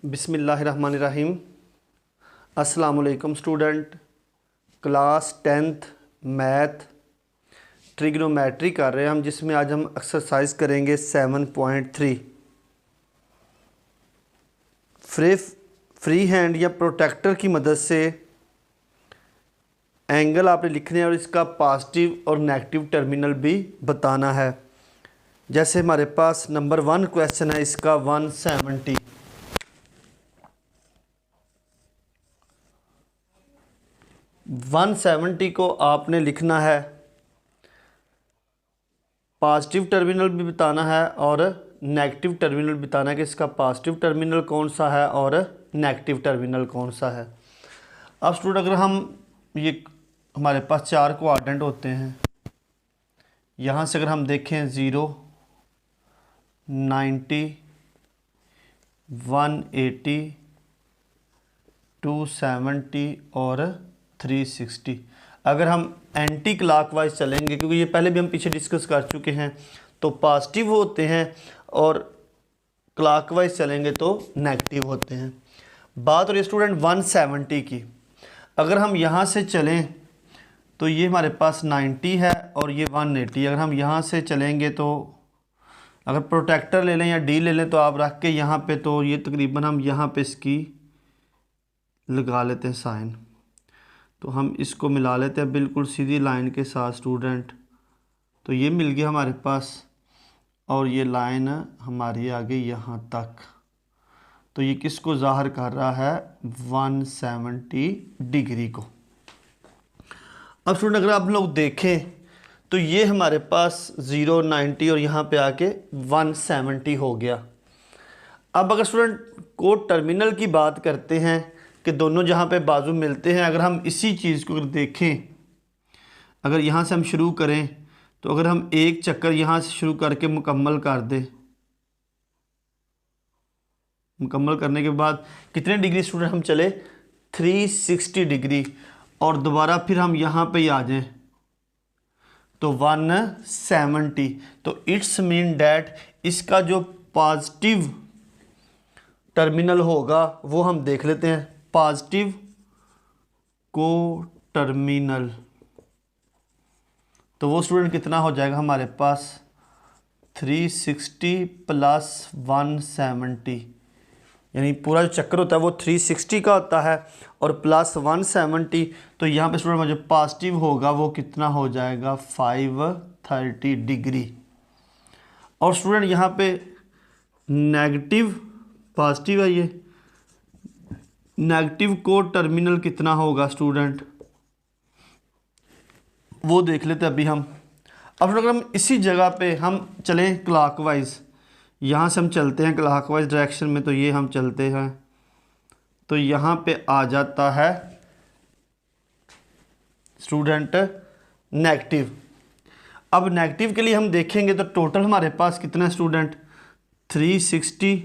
बिस्मिल्लाहिर्रहमानिर्रहीम। अस्सलामुअलैकुम student. Class 10th math trigonometry कर रहे हैं हम, जिसमें आज हम एक्सरसाइज करेंगे 7.3। फ्री हैंड या प्रोटेक्टर की मदद से एंगल आपने लिखने हैं और इसका पॉजिटिव और नेगेटिव टर्मिनल भी बताना है। जैसे हमारे पास नंबर 1 क्वेश्चन है इसका 170। को आपने लिखना है, पॉजिटिव टर्मिनल भी बताना है और नेगेटिव टर्मिनल बताना है कि इसका पॉजिटिव टर्मिनल कौन सा है और नेगेटिव टर्मिनल कौन सा है। अब स्टूडेंट अगर हम ये हमारे पास 4 क्वाड्रेंट होते हैं, यहाँ से अगर हम देखें 0, 90, 180, 270 और 360। अगर हम एंटी क्लॉकवाइज चलेंगे, क्योंकि ये पहले भी हम पीछे डिस्कस कर चुके हैं, तो पॉजिटिव होते हैं और क्लॉकवाइज चलेंगे तो नेगेटिव होते हैं। बात हो रही है स्टूडेंट 170 की। अगर हम यहाँ से चलें तो ये हमारे पास 90 है और ये 180। अगर हम यहाँ से चलेंगे तो अगर प्रोटेक्टर ले लें या डी ले लें तो आप रख के यहाँ पे, तो ये तकरीबन हम यहाँ पे इसकी लगा लेते हैं साइन, तो हम इसको मिला लेते हैं बिल्कुल सीधी लाइन के साथ स्टूडेंट। तो ये मिल गया हमारे पास और ये लाइन हमारी आ गई यहाँ तक। तो ये किसको ज़ाहिर कर रहा है? 170 डिग्री को। अब स्टूडेंट अगर आप लोग देखें तो ये हमारे पास 0, 90 और यहाँ पे आके 170 हो गया। अब अगर स्टूडेंट को टर्मिनल की बात करते हैं कि दोनों जहाँ पे बाजू मिलते हैं, अगर हम इसी चीज़ को अगर देखें, अगर यहाँ से हम शुरू करें तो अगर हम एक चक्कर यहाँ से शुरू करके मुकम्मल कर दें, मुकम्मल करने के बाद कितने डिग्री स्टूडेंट हम चले? 360 डिग्री। और दोबारा फिर हम यहाँ पे ही आ जाएं तो 170। तो इट्स मीन डैट इसका जो पॉजिटिव टर्मिनल होगा वो हम देख लेते हैं। पॉजिटिव को टर्मिनल, तो वो स्टूडेंट कितना हो जाएगा हमारे पास? 360 प्लस 170, यानी पूरा जो चक्कर होता है वो 360 का होता है और प्लस 170। तो यहाँ पे स्टूडेंट जो पॉजिटिव होगा वो कितना हो जाएगा? 530 डिग्री। और स्टूडेंट यहाँ पे नेगेटिव, पॉजिटिव है, ये नेगेटिव को टर्मिनल कितना होगा स्टूडेंट, वो देख लेते हैं अभी हम। अब अगर हम इसी जगह पे हम चलें क्लॉकवाइज, यहाँ से हम चलते हैं क्लॉकवाइज डायरेक्शन में, तो ये हम चलते हैं तो यहाँ पे आ जाता है स्टूडेंट नेगेटिव। अब नेगेटिव के लिए हम देखेंगे तो टोटल हमारे पास कितना है स्टूडेंट? 360।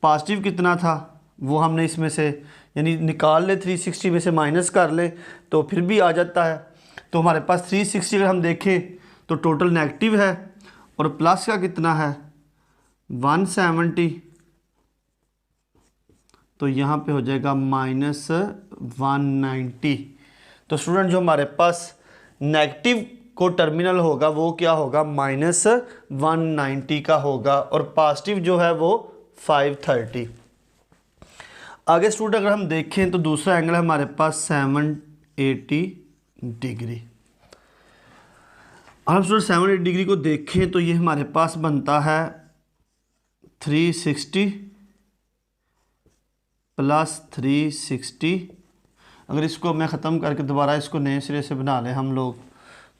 पॉजिटिव कितना था वो हमने इसमें से यानी निकाल ले, 360 में से माइनस कर ले तो फिर भी आ जाता है। तो हमारे पास 360 अगर हम देखें तो टोटल नेगेटिव है और प्लस का कितना है? 170। तो यहाँ पे हो जाएगा -190। तो स्टूडेंट जो हमारे पास नेगेटिव को टर्मिनल होगा वो क्या होगा? -190 का होगा और पॉजिटिव जो है वो 530। आगे स्टूडेंट अगर हम देखें तो दूसरा एंगल है हमारे पास 780 डिग्री। हम स्टूडेंट 780 डिग्री को देखें तो ये हमारे पास बनता है 360 प्लस 360। अगर इसको मैं ख़त्म करके दोबारा इसको नए सिरे से बना लें हम लोग,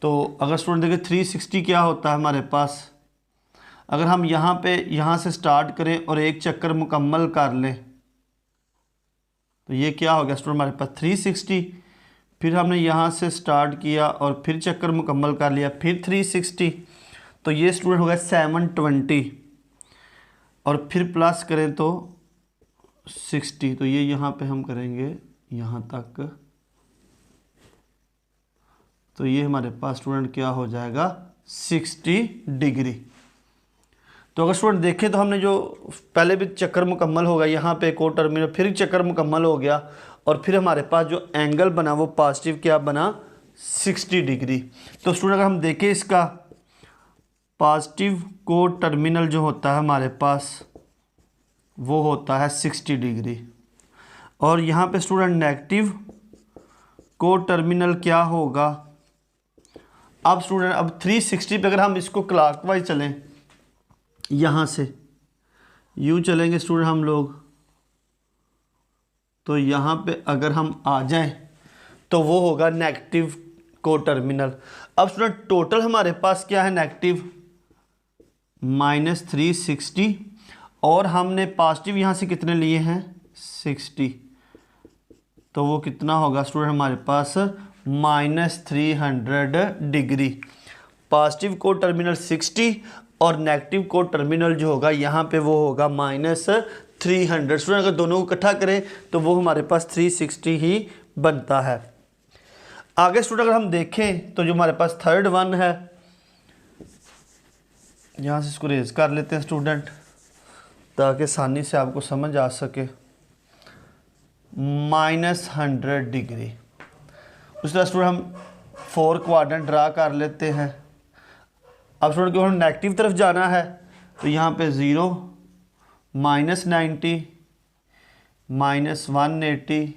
तो अगर स्टूडेंट देखें 360 क्या होता है हमारे पास, अगर हम यहाँ पे यहाँ से स्टार्ट करें और एक चक्कर मुकम्मल कर लें तो ये क्या हो गया स्टूडेंट हमारे पास 360। फिर हमने यहाँ से स्टार्ट किया और फिर चक्कर मुकम्मल कर लिया, फिर 360, तो ये स्टूडेंट हो गया 720 और फिर प्लस करें तो 60। तो ये यहाँ पे हम करेंगे यहाँ तक, तो ये हमारे पास स्टूडेंट क्या हो जाएगा? 60 डिग्री। तो अगर स्टूडेंट देखें तो हमने जो पहले भी चक्कर मुकम्मल हो गया, यहाँ पे को टर्मिनल, फिर चक्कर मुकम्मल हो गया और फिर हमारे पास जो एंगल बना वो पॉजिटिव क्या बना 60 डिग्री। तो स्टूडेंट अगर हम देखें इसका पॉजिटिव को टर्मिनल जो होता है हमारे पास वो होता है 60 डिग्री और यहाँ पे स्टूडेंट नेगेटिव को टर्मिनल क्या होगा। अब स्टूडेंट अब 360 पे अगर हम इसको क्लॉकवाइज चलें, यहाँ से यूँ चलेंगे स्टूडेंट हम लोग, तो यहाँ पे अगर हम आ जाएं तो वो होगा नेगेटिव को टर्मिनल। अब स्टूडेंट टोटल हमारे पास क्या है नेगेटिव -360 और हमने पॉजिटिव यहाँ से कितने लिए हैं 60, तो वो कितना होगा स्टूडेंट हमारे पास -300 डिग्री। पॉजिटिव को टर्मिनल 60 और नेगेटिव को टर्मिनल जो होगा यहाँ पे वो होगा -300। स्टूडेंट अगर दोनों को इकट्ठा करें तो वो हमारे पास 360 ही बनता है। आगे स्टूडेंट अगर हम देखें तो जो हमारे पास थर्ड वन है, यहाँ से इसको रेज कर लेते हैं स्टूडेंट ताकि आसानी से आपको समझ आ सके। -100 डिग्री। उस तरह स्टूडेंट हम 4 क्वाड्रेंट ड्रा कर लेते हैं। अब स्टूडेंट को हम नेगेटिव तरफ जाना है तो यहाँ पे 0, -90, -180,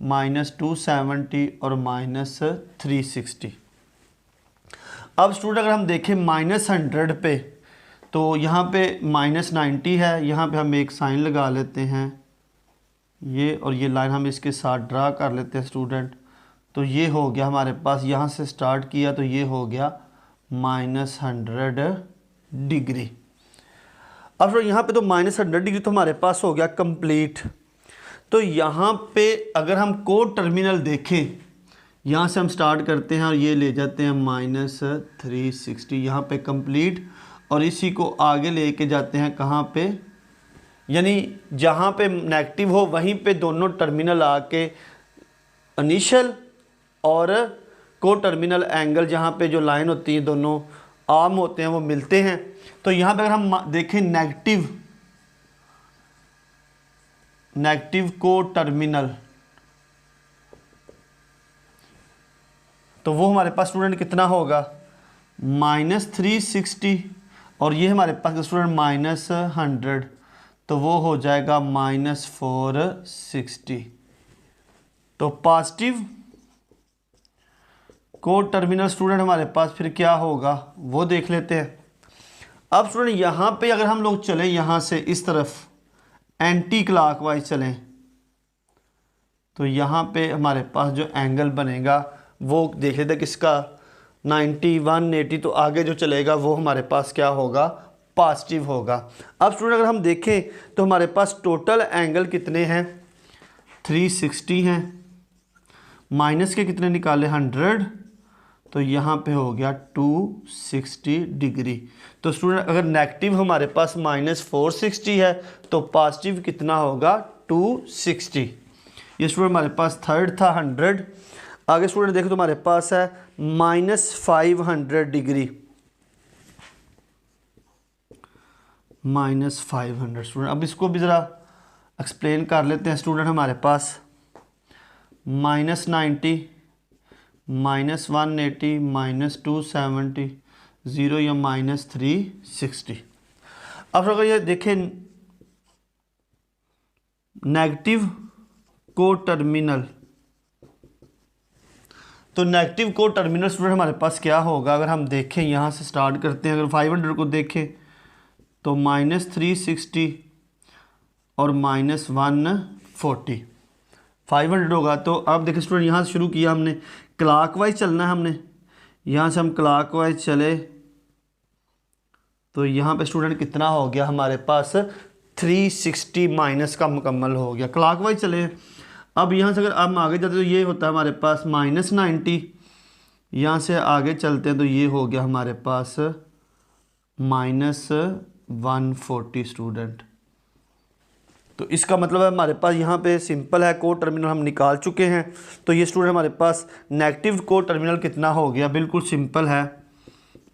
-270 और -360। अब स्टूडेंट अगर हम देखें -100 पे तो यहाँ पे -90 है, यहाँ पे हम एक साइन लगा लेते हैं ये, और ये लाइन हम इसके साथ ड्रा कर लेते हैं स्टूडेंट। तो ये हो गया हमारे पास, यहाँ से स्टार्ट किया तो ये हो गया -100 डिग्री। अब स्टूडेंट यहाँ पे तो -100 डिग्री तो हमारे पास हो गया कंप्लीट। तो यहाँ पे अगर हम को टर्मिनल देखें, यहाँ से हम स्टार्ट करते हैं और ये ले जाते हैं -360 यहाँ पे कंप्लीट, और इसी को आगे लेके जाते हैं कहाँ पे, यानी जहाँ पे नेगेटिव हो वहीं पे दोनों टर्मिनल आके इनिशियल और को टर्मिनल एंगल जहाँ पे जो लाइन होती है दोनों आर्म होते हैं वो मिलते हैं। तो यहाँ पे अगर हम देखें नेगेटिव को टर्मिनल, तो वो हमारे पास स्टूडेंट कितना होगा -360 और ये हमारे पास स्टूडेंट -100, तो वो हो जाएगा -460। तो पॉजिटिव को टर्मिनल स्टूडेंट हमारे पास फिर क्या होगा वो देख लेते हैं। अब स्टूडेंट यहाँ पे अगर हम लोग चलें यहाँ से इस तरफ एंटी क्लॉकवाइज चलें तो यहाँ पे हमारे पास जो एंगल बनेगा वो देख लेते हैं किसका 90, 180, तो आगे जो चलेगा वो हमारे पास क्या होगा पॉजिटिव होगा। अब स्टूडेंट अगर हम देखें तो हमारे पास टोटल एंगल कितने हैं 360 हैं, माइनस के कितने निकाले 100, तो यहाँ पे हो गया 260 डिग्री। तो स्टूडेंट अगर नेगेटिव हमारे पास -460 है तो पॉजिटिव कितना होगा 260। ये स्टूडेंट हमारे पास थर्ड था 100। आगे स्टूडेंट देखो तो हमारे पास है -500 डिग्री, -500 स्टूडेंट। अब इसको भी ज़रा एक्सप्लेन कर लेते हैं स्टूडेंट। हमारे पास -90, -180, -270, 0 या -360। अब अगर ये देखें नेगेटिव को टर्मिनल, तो नेगेटिव को टर्मिनल स्टूडेंट हमारे पास क्या होगा अगर हम देखें यहाँ से स्टार्ट करते हैं। अगर 500 को देखें तो -360 और -140, 500 होगा। तो अब देखिए स्टूडेंट यहाँ से शुरू किया हमने, क्लॉकवाइज चलना है हमने, यहाँ से हम क्लॉकवाइज चले तो यहाँ पे स्टूडेंट कितना हो गया हमारे पास 360 माइनस का मुकम्मल हो गया। क्लॉकवाइज चले, अब यहाँ से अगर हम आगे जाते तो ये होता है हमारे पास -90, यहाँ से आगे चलते हैं तो ये हो गया हमारे पास -140 स्टूडेंट। तो इसका मतलब है हमारे पास यहाँ पे सिंपल है, को टर्मिनल हम निकाल चुके हैं। तो ये स्टूडेंट हमारे पास नेगेटिव को टर्मिनल कितना हो गया, बिल्कुल सिंपल है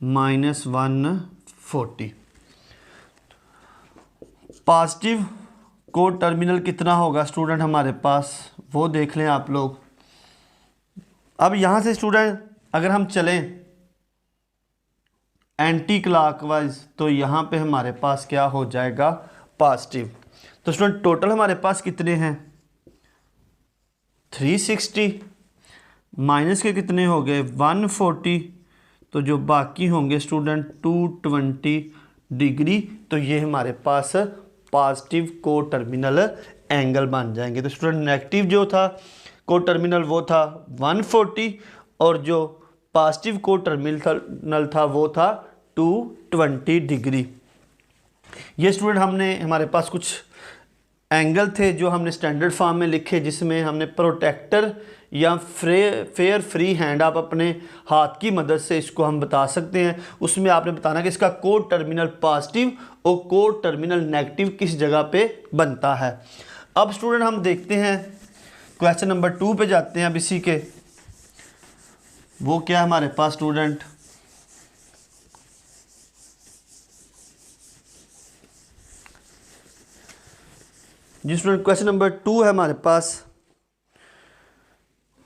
-140। पॉजिटिव को टर्मिनल कितना होगा स्टूडेंट हमारे पास, वो देख लें आप लोग। अब यहाँ से स्टूडेंट अगर हम चलें एंटी क्लॉकवाइज तो यहाँ पे हमारे पास क्या हो जाएगा, पॉजिटिव। तो स्टूडेंट टोटल हमारे पास कितने हैं 360 माइनस के कितने हो गए 140, तो जो बाकी होंगे स्टूडेंट 220 डिग्री। तो ये हमारे पास पॉजिटिव को टर्मिनल एंगल बन जाएंगे। तो स्टूडेंट नेगेटिव जो था को टर्मिनल वो था 140 और जो पॉजिटिव को टर्मिनल था वो था 220 डिग्री। ये स्टूडेंट हमने हमारे पास कुछ एंगल थे जो हमने स्टैंडर्ड फॉर्म में लिखे, जिसमें हमने प्रोटेक्टर या फेयर फ्री हैंड आप अपने हाथ की मदद से इसको हम बता सकते हैं। उसमें आपने बताना कि इसका कोड टर्मिनल पॉजिटिव और कोड टर्मिनल नेगेटिव किस जगह पे बनता है। अब स्टूडेंट हम देखते हैं क्वेश्चन नंबर 2 पे जाते हैं। अब इसी के वो क्या है हमारे पास स्टूडेंट, जी स्टूडेंट क्वेश्चन नंबर 2 है हमारे पास।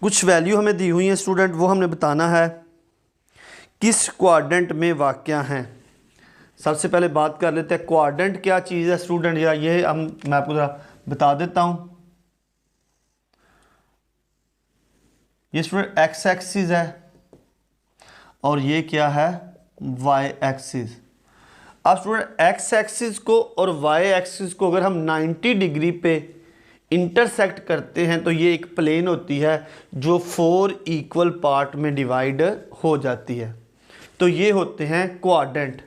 कुछ वैल्यू हमें दी हुई है स्टूडेंट, वो हमने बताना है किस क्वाड्रेंट में वाक़या हैं। सबसे पहले बात कर लेते हैं क्वाड्रेंट क्या चीज़ है स्टूडेंट, या ये मैं आपको ज़रा बता देता हूँ। ये स्टूडेंट एक्स एक्सिस है और ये क्या है वाई एक्सिस। अब स्टूडेंट एक्स एक्सिस को और वाई एक्सिस को अगर हम 90 डिग्री पे इंटरसेक्ट करते हैं तो ये एक प्लेन होती है जो 4 इक्वल पार्ट में डिवाइड हो जाती है। तो ये होते हैं क्वाड्रेंट।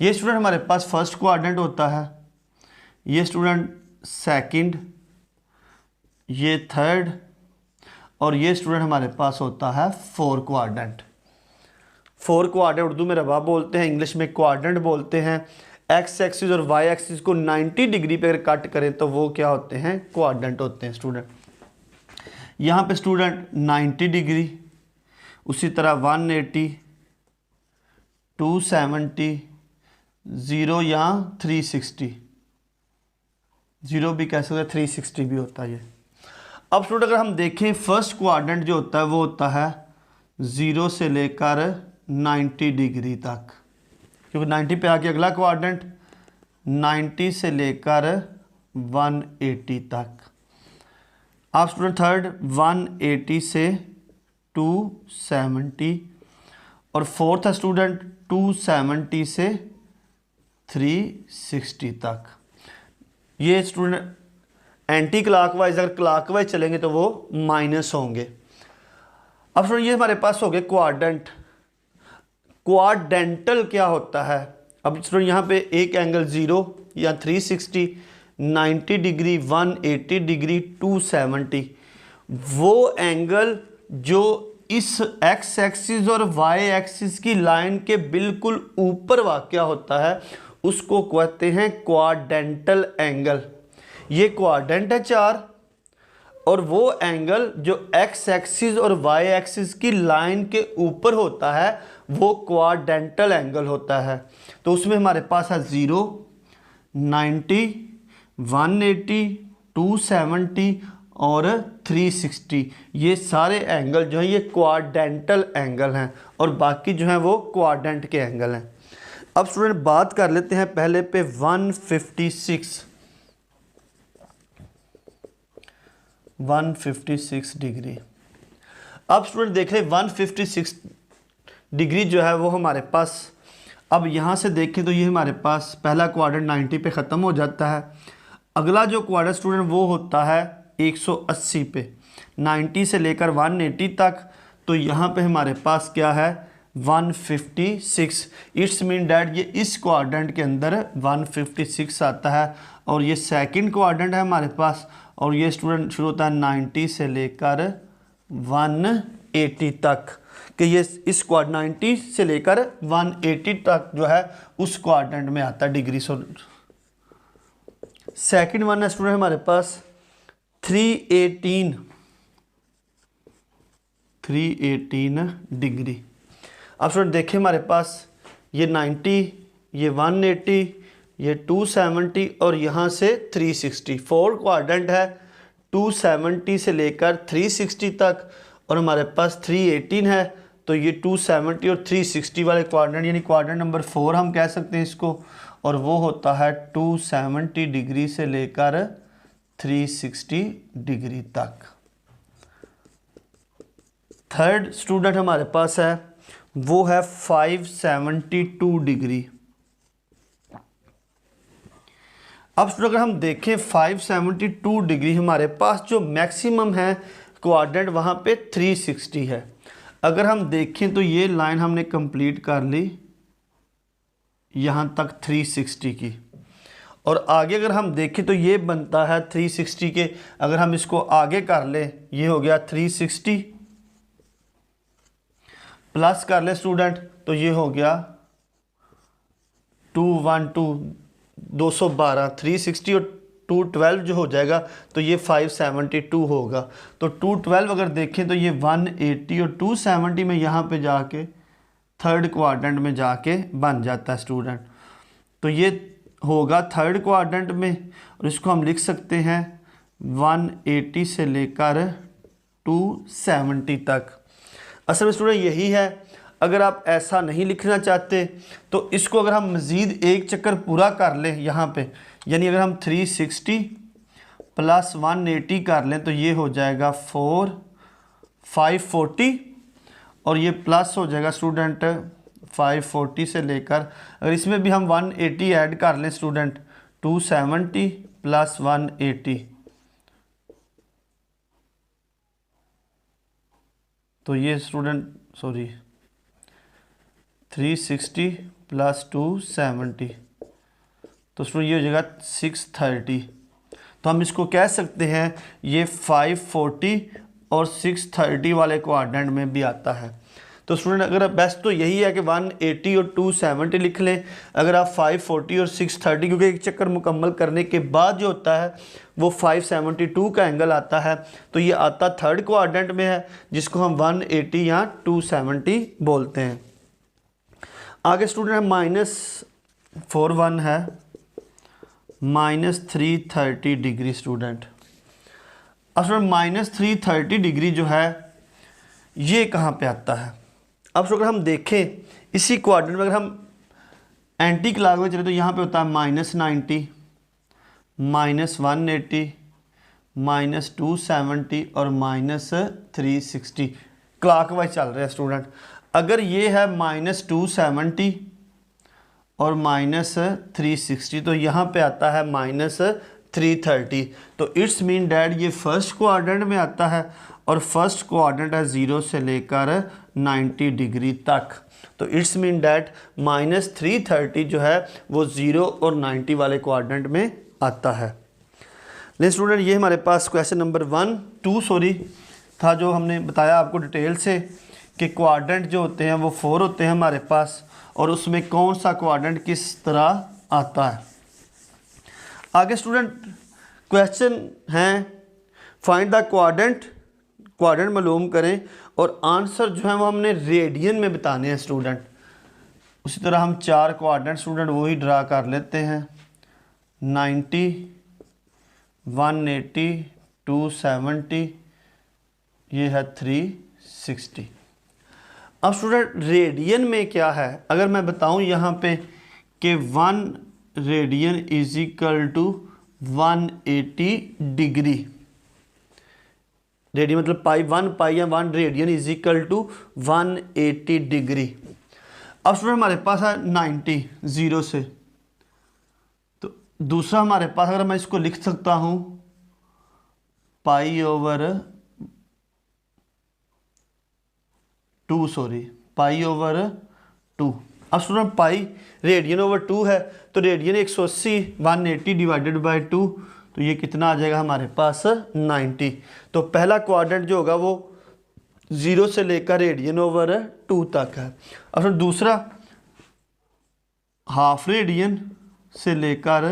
ये स्टूडेंट हमारे पास फर्स्ट क्वाड्रेंट होता है, ये स्टूडेंट सेकंड, ये थर्ड और ये स्टूडेंट हमारे पास होता है 4 क्वाड्रेंट। 4 क्वाड्रेंट उर्दू में रबा बोलते हैं, इंग्लिश में क्वाड्रेंट बोलते हैं। एक्स एक्सिस और वाई एक्सिस को 90 डिग्री पे अगर कट करें तो वो क्या होते हैं क्वाड्रेंट होते हैं स्टूडेंट। यहाँ पे स्टूडेंट 90 डिग्री, उसी तरह 180, 270, 0 या 360, 0 भी कह सकते हैं 360 भी होता है ये। अब स्टूडेंट अगर हम देखें फर्स्ट क्वाड्रेंट जो होता है वो होता है 0 से लेकर 90 डिग्री तक, क्योंकि 90 पे आके अगला क्वाड्रेंट 90 से लेकर 180 तक। अब स्टूडेंट थर्ड 180 से 270 और फोर्थ है स्टूडेंट 270 से 360 तक। ये स्टूडेंट एंटी क्लॉकवाइज, अगर क्लॉकवाइज चलेंगे तो वो माइनस होंगे। अब स्टूडेंट ये हमारे पास हो गए क्वाड्रेंट। क्वाड्रेंटल क्या होता है, अब स्टूडेंट यहाँ पे एक एंगल 0 या 360, 90 डिग्री, 180 डिग्री, 270, वो एंगल जो इस एक्स एक्सिस और वाई एक्सिस की लाइन के बिल्कुल ऊपर वाक़या होता है उसको कहते हैं क्वाड्रेंटल एंगल। ये क्वाड्रेंट है 4 और वो एंगल जो एक्स एक्सिस और वाई एक्सिस की लाइन के ऊपर होता है वो क्वाड्रेंटल एंगल होता है। तो उसमें हमारे पास है 0, 90, 180, 270 और 360। ये सारे एंगल जो हैं ये क्वाड्रेंटल एंगल हैं और बाकी जो हैं वो क्वाड्रेंट के एंगल हैं। अब स्टूडेंट बात कर लेते हैं पहले पे 156 डिग्री। अब स्टूडेंट देख लें 156 डिग्री जो है वो हमारे पास, अब यहाँ से देखें तो ये हमारे पास पहला क्वाड्रेंट 90 पे ख़त्म हो जाता है। अगला जो क्वाड्रेंट स्टूडेंट वो होता है 180 पे, 90 से लेकर 180 तक। तो यहाँ पे हमारे पास क्या है 156। इट्स मीन डैट ये इस क्वाड्रेंट के अंदर 156 आता है और ये सेकंड क्वाड्रेंट है हमारे पास और ये स्टूडेंट शुरू होता है 90 से लेकर 180 तक कि ये इस 90 से लेकर 180 तक जो है उस क्वाड्रेंट में आता है डिग्री। सो सेकंड वन है स्टूडेंट हमारे पास 318 डिग्री। अब स्टूडेंट देखें हमारे पास ये 90, ये 180, ये 270 और यहाँ से 360, 4 क्वाड्रेंट है 270 से लेकर 360 तक, और हमारे पास 318 है, तो ये 270 और 360 वाले क्वाड्रेंट यानी क्वाड्रेंट नंबर 4 हम कह सकते हैं इसको, और वो होता है 270 डिग्री से लेकर 360 डिग्री तक। थर्ड स्टूडेंट हमारे पास है वो है 572 डिग्री। अब स्टूडेंट अगर हम देखें 572 डिग्री हमारे पास जो मैक्सिमम है क्वाड्रेंट वहाँ पे 360 है। अगर हम देखें तो ये लाइन हमने कंप्लीट कर ली यहाँ तक 360 की, और आगे अगर हम देखें तो ये बनता है 360 के, अगर हम इसको आगे कर लें ये हो गया 360 प्लस कर ले स्टूडेंट तो ये हो गया 212 360 और 212 जो हो जाएगा तो ये 572 होगा। तो 212 अगर देखें तो ये 180 और 270 में यहाँ पे जाके थर्ड क्वाड्रेंट में जाके बन जाता है स्टूडेंट। तो ये होगा थर्ड क्वाड्रेंट में, और इसको हम लिख सकते हैं 180 से लेकर 270 तक। असल में स्टूडेंट यही है। अगर आप ऐसा नहीं लिखना चाहते तो इसको अगर हम मज़ीद एक चक्कर पूरा कर लें यहाँ पे, यानी अगर हम 360 प्लस 180 कर लें तो ये हो जाएगा 540, और ये प्लस हो जाएगा स्टूडेंट 540 से लेकर, अगर इसमें भी हम 180 ऐड कर लें स्टूडेंट 270 प्लस 180, तो ये स्टूडेंट 360 प्लस 270, तो स्टूडेंट ये हो जाएगा 630। तो हम इसको कह सकते हैं ये 540 और 630 वाले क्वाड्रेंट में भी आता है। तो स्टूडेंट अगर बेस्ट तो यही है कि 180 और 270 लिख लें। अगर आप 540 और 630, क्योंकि एक चक्कर मुकम्मल करने के बाद जो होता है वो 572 का एंगल आता है, तो ये आता थर्ड क्वाड्रेंट में है जिसको हम 180 या 270 बोलते हैं। आगे स्टूडेंट -41 है -330 डिग्री स्टूडेंट। अब स्टूडेंट -330 डिग्री जो है ये कहाँ पे आता है। अब अगर हम देखें इसी क्वाड्रेंट में अगर हम एंटी क्लॉक में चले तो यहाँ पे होता है -90 -180 -270 और -360 क्लॉकवाइज चल रहे हैं स्टूडेंट। अगर ये है -270 और -360 तो यहाँ पे आता है -330। तो इट्स मीन डैट ये फर्स्ट क्वाड्रेंट में आता है, और फर्स्ट क्वाड्रेंट है 0 से लेकर 90 डिग्री तक। तो इट्स मीन डैट -330 जो है वो 0 और 90 वाले क्वाड्रेंट में आता है। लेकिन स्टूडेंट ये हमारे पास क्वेश्चन नंबर 2 था जो हमने बताया आपको डिटेल से कि क्वाड्रेंट जो होते हैं वो 4 होते हैं हमारे पास, और उसमें कौन सा क्वाड्रेंट किस तरह आता है। आगे स्टूडेंट क्वेश्चन हैं फाइंड द क्वाड्रेंट मालूम करें, और आंसर जो है वो हमने रेडियन में बताने हैं स्टूडेंट। उसी तरह हम 4 क्वाड्रेंट स्टूडेंट वही ड्रा कर लेते हैं 90 180 270 ये है 360। अब स्टूडेंट रेडियन में क्या है, अगर मैं बताऊं यहाँ पे कि 1 radian is equal to 180 degree, radian मतलब पाई या 1 radian is equal to 180 degree. अब स्टूडेंट हमारे पास है 90 0 से, तो दूसरा हमारे पास अगर मैं इसको लिख सकता हूँ पाई ओवर 2 अब स्टूडेंट पाई रेडियन ओवर 2 है, तो रेडियन 180 180 डिवाइडेड बाई 2, तो ये कितना आ जाएगा हमारे पास 90। तो पहला क्वाड्रेंट जो होगा वो 0 से लेकर रेडियन ओवर 2 तक है। और फिर दूसरा हाफ रेडियन से लेकर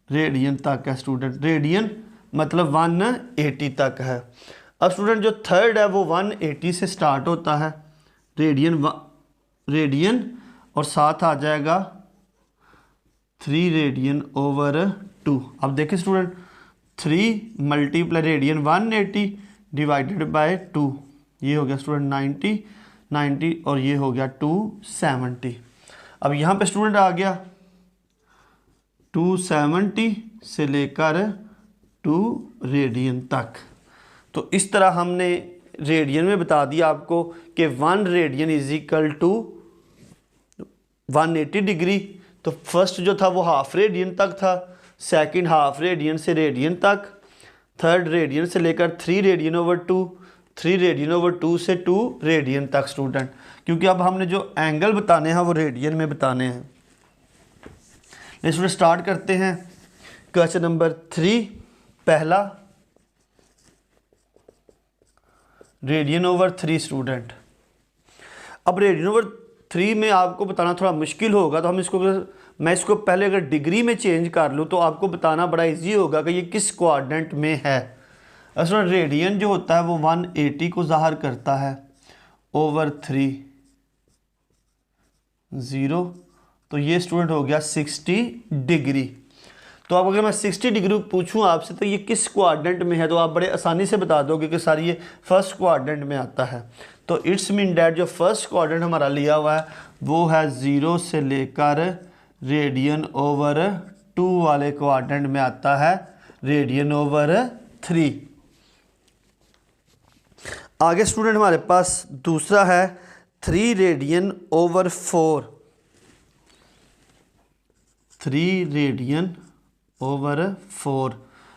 रेडियन तक है स्टूडेंट, रेडियन मतलब 180 तक है। अब स्टूडेंट जो थर्ड है वो 180 से स्टार्ट होता है, रेडियन और साथ आ जाएगा 3 रेडियन ओवर 2। अब देखिए student, 3 multiply radian 180 divided by 2, ये हो गया स्टूडेंट 90 और ये हो गया 270। अब यहाँ पे स्टूडेंट आ गया 270 से लेकर 2 रेडियन तक। तो इस तरह हमने रेडियन में बता दिया आपको कि 1 radian is equal to 180 degree. तो फर्स्ट जो था वो हाफ रेडियन तक था, सेकंड हाफ रेडियन से रेडियन तक, थर्ड रेडियन से लेकर 3 रेडियन ओवर 2, 3 रेडियन ओवर 2 से 2 रेडियन तक स्टूडेंट, क्योंकि अब हमने जो एंगल बताने हैं वो रेडियन में बताने हैं। इसमें स्टार्ट करते हैं क्वेश्चन नंबर 3। पहला रेडियन ओवर 3 स्टूडेंट। अब रेडियन ओवर 3 में आपको बताना थोड़ा मुश्किल होगा, तो मैं इसको पहले अगर डिग्री में चेंज कर लूँ तो आपको बताना बड़ा इजी होगा कि ये किस क्वाड्रेंट में है। असल रेडियन जो होता है वो 180 को ज़ाहिर करता है ओवर 3 0, तो ये स्टूडेंट हो गया 60 डिग्री। तो अब अगर मैं 60 डिग्री पूछूं आपसे तो ये किस क्वाड्रेंट में है, तो आप बड़े आसानी से बता दोगे कि सर ये फर्स्ट क्वाड्रेंट में आता है। तो इट्स मीन डैट जो फर्स्ट क्वाड्रेंट हमारा लिया हुआ है वो है 0 से लेकर रेडियन ओवर 2 वाले क्वाड्रेंट में आता है रेडियन ओवर 3। आगे स्टूडेंट हमारे पास दूसरा है 3 रेडियन ओवर 4, 3 रेडियन ओवर 4।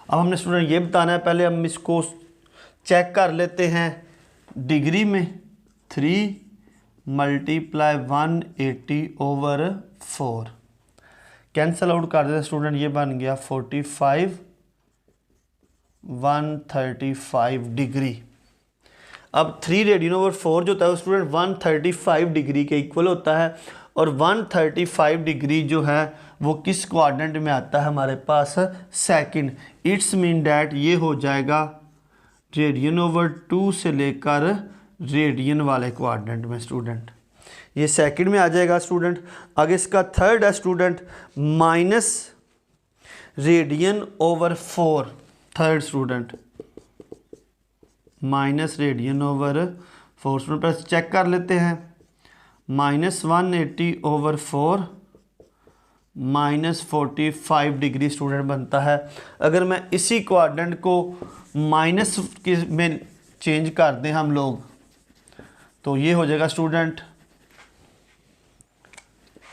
अब हमने स्टूडेंट ये बताना है, पहले हम इसको चेक कर लेते हैं डिग्री में। 3 मल्टीप्लाई 180 ओवर 4 कैंसल आउट कर देते स्टूडेंट, ये बन गया 45 135 डिग्री। अब 3 रेडियन ओवर 4 जो होता है स्टूडेंट 135 डिग्री के इक्वल होता है, और 135 डिग्री जो है वो किस क्वाड्रेंट में आता है हमारे पास, सेकंड। इट्स मीन डैट ये हो जाएगा रेडियन ओवर 2 से लेकर रेडियन वाले क्वाड्रेंट में स्टूडेंट, ये सेकंड में आ जाएगा स्टूडेंट। आगे इसका थर्ड है student minus radian over 4, third student minus radian over 4 student plus check कर लेते हैं। Minus 180 over 4 minus 45 degree student बनता है। अगर मैं इसी क्वाड्रेंट को माइनस में चेंज कर दें हम लोग तो ये हो जाएगा स्टूडेंट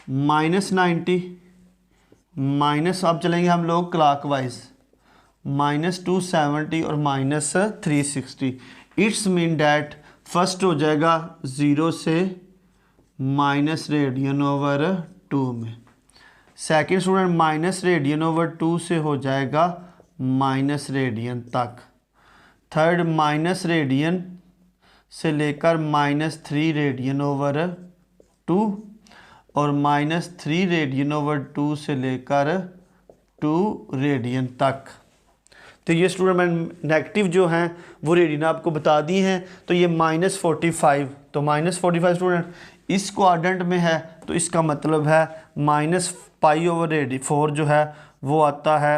माइनस 90 माइनस, अब चलेंगे हम लोग क्लॉकवाइज, माइनस 270 और minus 360। It's mean that first हो जाएगा 0 से माइनस रेडियन ओवर 2 में, second student minus radian over 2 से हो जाएगा माइनस रेडियन तक, थर्ड माइनस रेडियन से लेकर माइनस 3 रेडियन ओवर 2 और माइनस 3 रेडियन ओवर 2 से लेकर 2 रेडियन तक। तो ये स्टूडेंट मैंने नेगेटिव जो हैं वो रेडियन आपको बता दी हैं। तो ये माइनस 45, तो माइनस 45 स्टूडेंट इस क्वाड्रेंट में है, तो इसका मतलब है माइनस पाई ओवर 4 जो है वो आता है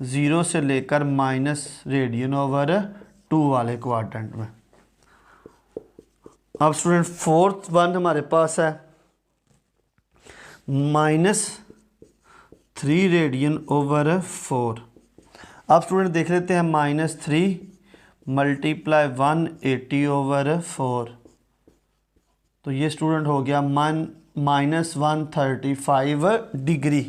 0 से लेकर माइनस रेडियन ओवर 2 वाले क्वाड्रेंट में। अब स्टूडेंट फोर्थ वन हमारे पास है माइनस 3 रेडियन ओवर 4। अब स्टूडेंट देख लेते हैं माइनस 3 मल्टीप्लाई 180 ओवर 4, तो ये स्टूडेंट हो गया माइनस 135 डिग्री।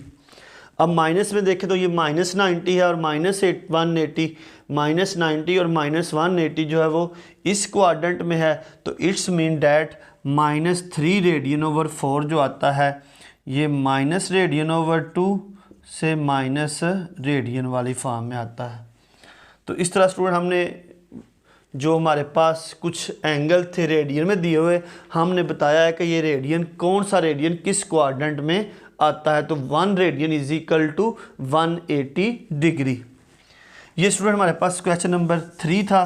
अब माइनस में देखें तो ये माइनस 90 है और माइनस 180, माइनस 90 और माइनस 180 जो है वो इस क्वाड्रेंट में है। तो it's mean that minus 3 radian over 4 जो आता है ये माइनस रेडियन ओवर 2 से माइनस रेडियन वाली फॉर्म में आता है। तो इस तरह स्टूडेंट हमने जो हमारे पास कुछ एंगल थे रेडियन में दिए हुए, हमने बताया है कि ये रेडियन कौन सा रेडियन किस क्वाड्रेंट में आता है। तो 1 radian is equal to 180 degree. ये स्टूडेंट हमारे पास क्वेश्चन नंबर 3 था।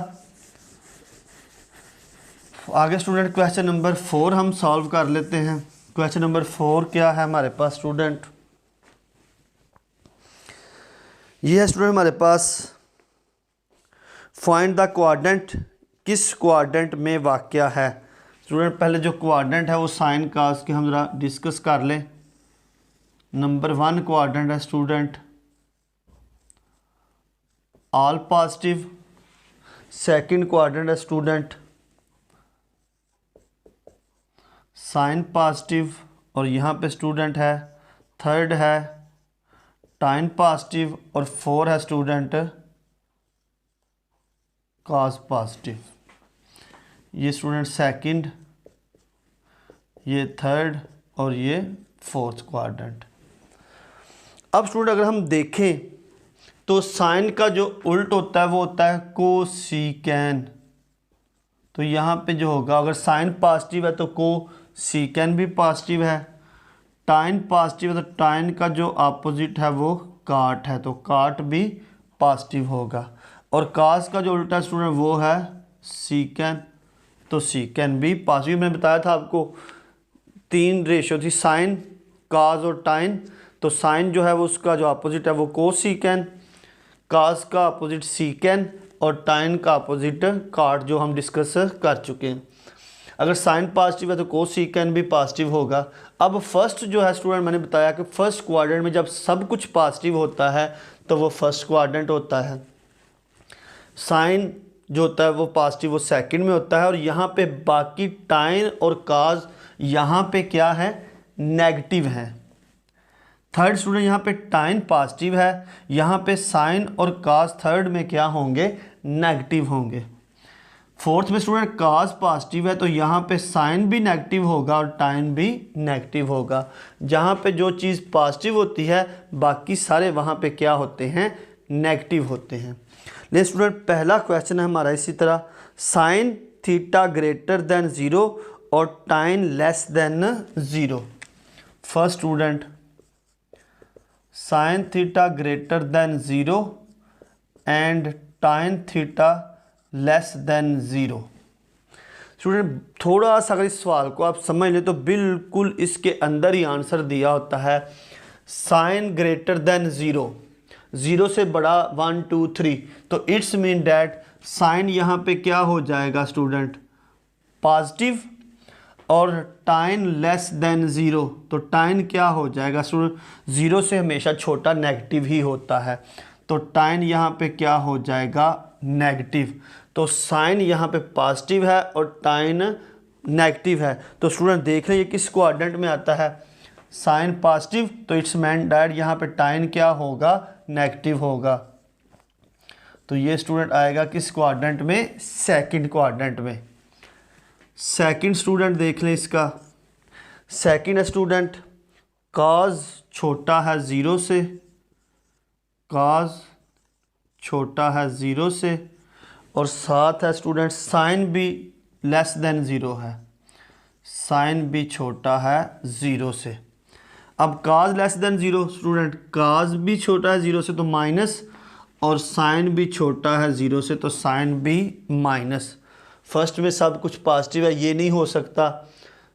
आगे स्टूडेंट क्वेश्चन नंबर 4 हम सॉल्व कर लेते हैं। क्वेश्चन नंबर 4 क्या है हमारे पास स्टूडेंट, ये है स्टूडेंट हमारे पास फाइंड द क्वाड्रेंट, किस क्वाड्रेंट में वाक़या है। स्टूडेंट पहले जो क्वाड्रेंट है वो साइन कास के हम ज़रा डिस्कस कर लें। नंबर 1 क्वाड्रेंट है student all positive, second quadrant है स्टूडेंट साइन पॉजिटिव, और यहाँ पे स्टूडेंट है थर्ड है टाइन पॉजिटिव, और 4 है स्टूडेंट कॉस पॉजिटिव। ये स्टूडेंट सेकंड, ये थर्ड और ये फोर्थ क्वाड्रेंट। अब स्टूडेंट अगर हम देखें तो साइन का जो उल्ट होता है वो होता है कोसिकेन। तो यहाँ पे जो होगा, अगर साइन पॉजिटिव है तो कोसिकेन भी पॉजिटिव है, टाइन पॉजिटिव है तो टाइन का जो अपोजिट है वो काट है, तो काट भी पॉजिटिव होगा, और कास का जो उल्टा स्टूडेंट वो है सीकेन, तो सीकेन भी पॉजिटिव। मैंने बताया था आपको 3 रेशो थी, साइन कास और टाइन। तो साइन जो है वो उसका जो अपोजिट है वो कोसिकेन, कास का अपोजिट सीकेन, और टाइन का अपोजिट काट, जो हम डिस्कस कर चुके हैं। अगर साइन पॉजिटिव है तो कोसिकेन भी पॉजिटिव होगा। अब फर्स्ट जो है स्टूडेंट, मैंने बताया कि फर्स्ट क्वाड्रेंट में जब सब कुछ पॉजिटिव होता है तो वो फर्स्ट क्वाड्रेंट होता है। साइन जो होता है वो पॉजिटिव, वो सेकंड में होता है, और यहाँ पे बाकी टाइन और काज यहाँ पे क्या है, नेगेटिव है। थर्ड स्टूडेंट यहाँ पे टाइन पॉजिटिव है, यहाँ पे साइन और काज थर्ड में क्या होंगे, नेगेटिव होंगे। फोर्थ में स्टूडेंट काज पॉजिटिव है तो यहाँ पे साइन भी नेगेटिव होगा और टाइन भी नेगेटिव होगा। जहाँ पे जो चीज़ पॉजिटिव होती है बाकी सारे वहाँ पे क्या होते हैं, नेगेटिव होते हैं। लेकिन स्टूडेंट पहला क्वेश्चन है हमारा इसी तरह, साइन थीटा ग्रेटर देन 0 और टाइन less than 0। First student sine theta greater than 0 and टाइन थीटा लेस देन 0। स्टूडेंट थोड़ा सा अगर इस सवाल को आप समझ लें तो बिल्कुल इसके अंदर ही आंसर दिया होता है। साइन ग्रेटर देन 0, 0 से बड़ा 1 2 3, तो इट्स मीन डैट साइन यहाँ पे क्या हो जाएगा स्टूडेंट, पॉजिटिव, और टाइन लेस देन 0, तो टाइन क्या हो जाएगा स्टूडेंट, 0 से हमेशा छोटा नेगेटिव ही होता है, तो टाइन यहाँ पे क्या हो जाएगा, नेगेटिव। तो साइन यहाँ पे पॉजिटिव है और टाइन नेगेटिव है। तो स्टूडेंट देख लें ये किस क्वाड्रेंट में आता है, साइन पॉजिटिव, तो इट्स मीन डैट यहाँ पे टाइन क्या होगा, नेगेटिव होगा। तो ये स्टूडेंट आएगा किस क्वाड्रेंट में, सेकंड क्वाड्रेंट में। सेकंड स्टूडेंट देख लें इसका, सेकंड है स्टूडेंट काज छोटा है 0 से, काज छोटा है 0 से, और साथ है स्टूडेंट साइन भी लेस देन 0 है, साइन भी छोटा है 0 से। अब काज लेस देन 0 स्टूडेंट, काज भी छोटा है 0 से तो माइनस, और साइन भी छोटा है 0 से तो साइन भी माइनस। फर्स्ट में सब कुछ पॉजिटिव है, ये नहीं हो सकता।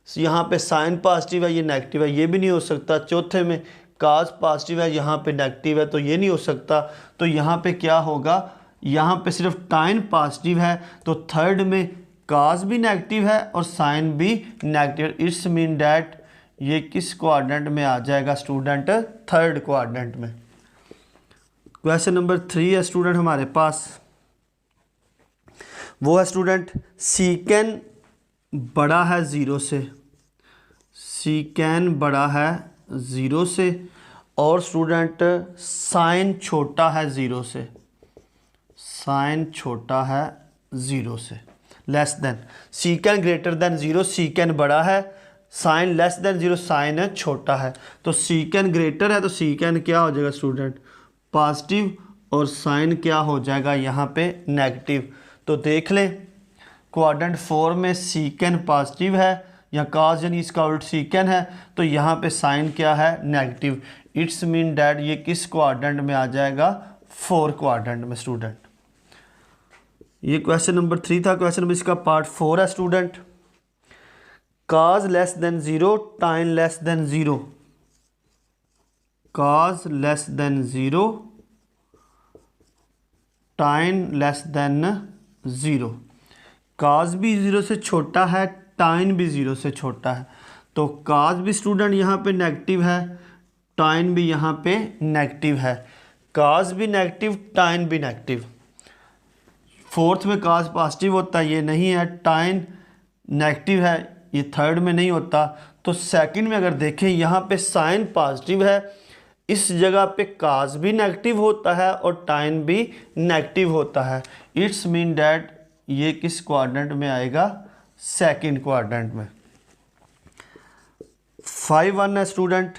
यहाँ पे साइन पॉजिटिव है, ये नेगेटिव है, ये भी नहीं हो सकता। चौथे में काज पॉजिटिव है, यहाँ पे नेगेटिव है, तो ये नहीं हो सकता। तो यहाँ पे क्या होगा, यहाँ पे सिर्फ टाइन पॉजिटिव है, तो थर्ड में काज भी नेगेटिव है और साइन भी नेगेटिव। इट्स मीन डैट ये किस क्वाड्रेंट में आ जाएगा स्टूडेंट, थर्ड क्वाड्रेंट में। क्वेश्चन नंबर 3 है स्टूडेंट हमारे पास, वो है स्टूडेंट सीकेन बड़ा है 0 से, सीकेन बड़ा है 0 से, और स्टूडेंट साइन छोटा है 0 से, साइन छोटा है 0 से, लेस देन। सीकेन ग्रेटर देन 0, सीकेन बड़ा है, साइन लेस देन 0, साइन छोटा है। तो सीकेन ग्रेटर है तो सीकेन क्या हो जाएगा स्टूडेंट, पॉजिटिव, और साइन क्या हो जाएगा यहाँ पे, नेगेटिव। तो देख लें क्वाड्रेंट 4 में सीकेन पॉजिटिव है, या काज यानी इसका उल्ट सीकेन है, तो यहाँ पे साइन क्या है, नेगेटिव। इट्स मीन डैट ये किस क्वाड्रेंट में आ जाएगा, 4 क्वाड्रेंट में स्टूडेंट। ये क्वेश्चन नंबर 3 था। क्वेश्चन नंबर इसका पार्ट 4 है स्टूडेंट, काज लेस देन 0 टाइन लेस देन 0, काज लेस देन 0 टाइन लेस देन 0। काज भी 0 से छोटा है, टाइन भी 0 से छोटा है, तो काज भी स्टूडेंट यहाँ पे नेगेटिव है, टाइन भी यहाँ पे नेगेटिव है। काज भी नेगेटिव, टाइन भी नेगेटिव। फोर्थ में काज पॉजिटिव होता है, ये नहीं है। टाइन नेगेटिव है, ये थर्ड में नहीं होता। तो सेकंड में अगर देखें यहाँ पे साइन पॉजिटिव है, इस जगह पे काज भी नेगेटिव होता है और टाइन भी नेगेटिव होता है। इट्स मीन डैट ये किस क्वाड्रेंट में आएगा? सेकंड क्वाड्रेंट में। 5(1) है स्टूडेंट।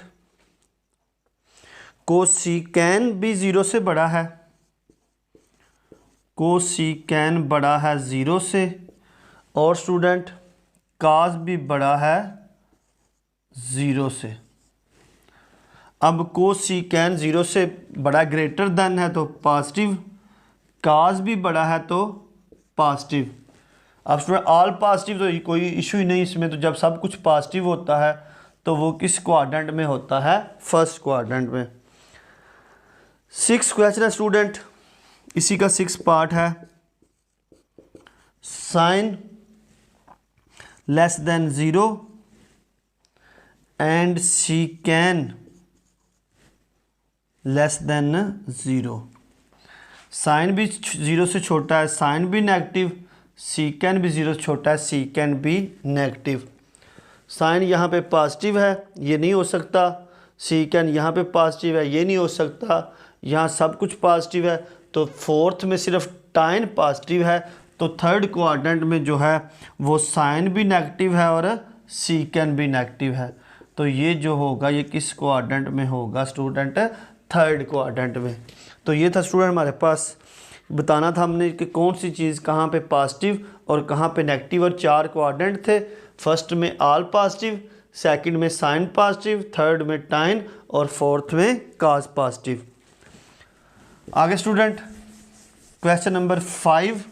कोसिकेन भी 0 से बड़ा है, कोसिकेन बड़ा है 0 से, और स्टूडेंट काज भी बड़ा है 0 से। अब कोसिकेन 0 से बड़ा ग्रेटर देन है तो पॉजिटिव, काज भी बड़ा है तो पॉजिटिव। अब स्टूडेंट ऑल पॉजिटिव तो कोई इशू ही नहीं इसमें, तो जब सब कुछ पॉजिटिव होता है तो वो किस क्वाड्रेंट में होता है? फर्स्ट क्वाड्रेंट में। 6 क्वेश्चन है स्टूडेंट, इसी का 6 पार्ट है। Sine less than 0 and secant less than 0। साइन भी 0 से छोटा है, साइन भी नेगेटिव, सीकेन भी 0 से छोटा है, सीकेन भी नेगेटिव। साइन यहाँ पे पॉजिटिव है, ये नहीं हो सकता। सीकेन यहाँ पे पॉजिटिव है, ये नहीं हो सकता। यहाँ सब कुछ पॉजिटिव है, तो फोर्थ में सिर्फ टाइन पॉजिटिव है, तो थर्ड क्वाड्रेंट में जो है वो साइन भी नेगेटिव है और सीकेन भी नेगेटिव है। तो ये जो होगा ये किस क्वाड्रेंट में होगा स्टूडेंट? थर्ड क्वाड्रेंट में। तो ये था स्टूडेंट हमारे पास, बताना था हमने कि कौन सी चीज़ कहाँ पे पॉजिटिव और कहाँ पे नेगेटिव, और 4 क्वाड्रेंट थे। फर्स्ट में ऑल पॉजिटिव, सेकंड में साइन पॉजिटिव, थर्ड में टाइन और फोर्थ में काज पॉजिटिव। आगे स्टूडेंट क्वेश्चन नंबर 5,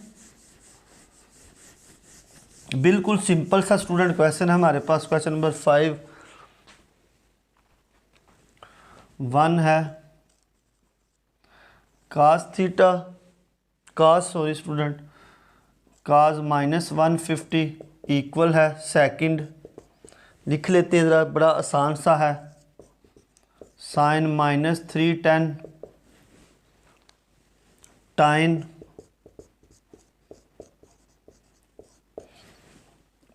बिल्कुल सिंपल सा स्टूडेंट क्वेश्चन है हमारे पास। क्वेश्चन नंबर 5 1 है, काज थीटा, सॉरी स्टूडेंट, काज -150 इक्वल है सेकंड। लिख लेते हैं ज़रा, बड़ा आसान सा है। Sign -310 tan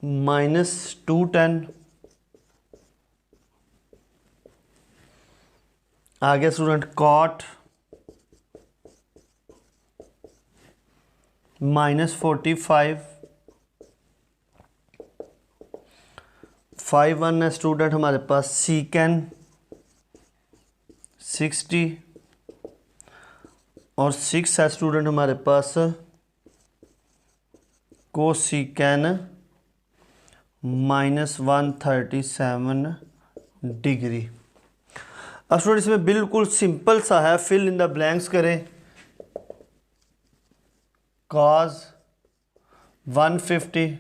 -210। आगे स्टूडेंट कॉट -45। 5(1) है स्टूडेंट हमारे पास, सीकेन 60, और 6 है स्टूडेंट हमारे पास कोसिकेन -137 डिग्री। अब स्टूडेंट इसमें बिल्कुल सिंपल सा है, फिल इन द ब्लैंक्स करें। Cos 150,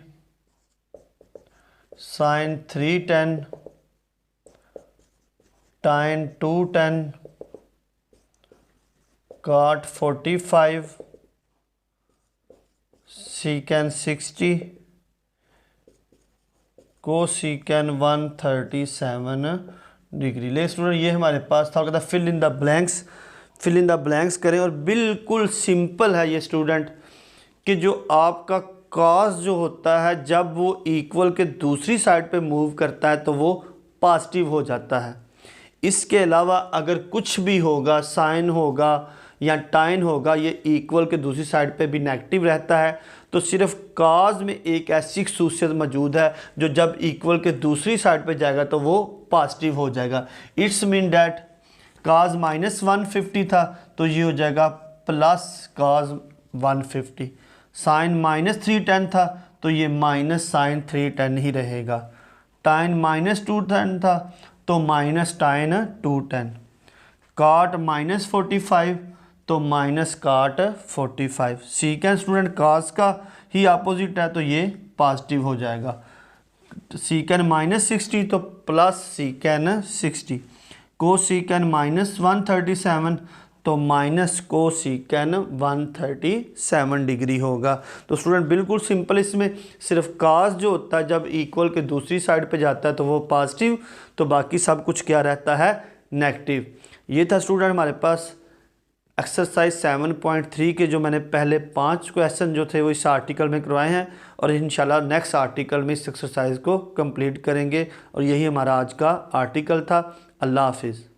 sine 310, tan 210, cot 45, secant 60, cosecant 137 degree. ले स्टूडेंट ये हमारे पास था, कहता fill in the blanks. Fill in the blanks करें, और बिल्कुल सिंपल है ये स्टूडेंट कि जो आपका कॉस जो होता है जब वो इक्वल के दूसरी साइड पे मूव करता है तो वो पॉजिटिव हो जाता है। इसके अलावा अगर कुछ भी होगा, साइन होगा या टाइन होगा, ये इक्वल के दूसरी साइड पे भी नेगेटिव रहता है। तो सिर्फ काज में एक ऐसी खसूसियत मौजूद है जो जब इक्वल के दूसरी साइड पे जाएगा तो वो पॉजिटिव हो जाएगा। इट्स मीन डैट काज -150 था तो ये हो जाएगा प्लस काज 150। साइन -310 था तो ये माइनस साइन 310 ही रहेगा। टाइन -210 था तो माइनस टाइन 210। काट -45 तो माइनस काट 45। सीकेंड स्टूडेंट काज का ही अपोजिट है तो ये पॉजिटिव हो जाएगा। सीकेंड -60 तो प्लस सीकेंड 60। को सीकेंड -137 तो तो माइनस कोसिकन 137 डिग्री होगा। तो स्टूडेंट बिल्कुल सिंपल, इसमें सिर्फ कास जो होता है जब इक्वल के दूसरी साइड पे जाता है तो वो पॉजिटिव, तो बाकी सब कुछ क्या रहता है, नेगेटिव। ये था स्टूडेंट हमारे पास एक्सरसाइज 7.3 के जो मैंने पहले 5 क्वेश्चन जो थे वो इस आर्टिकल में करवाए हैं, और इंशाल्लाह नेक्स्ट आर्टिकल में इस एक्सरसाइज को कंप्लीट करेंगे। और यही हमारा आज का आर्टिकल था। अल्लाह हाफिज़।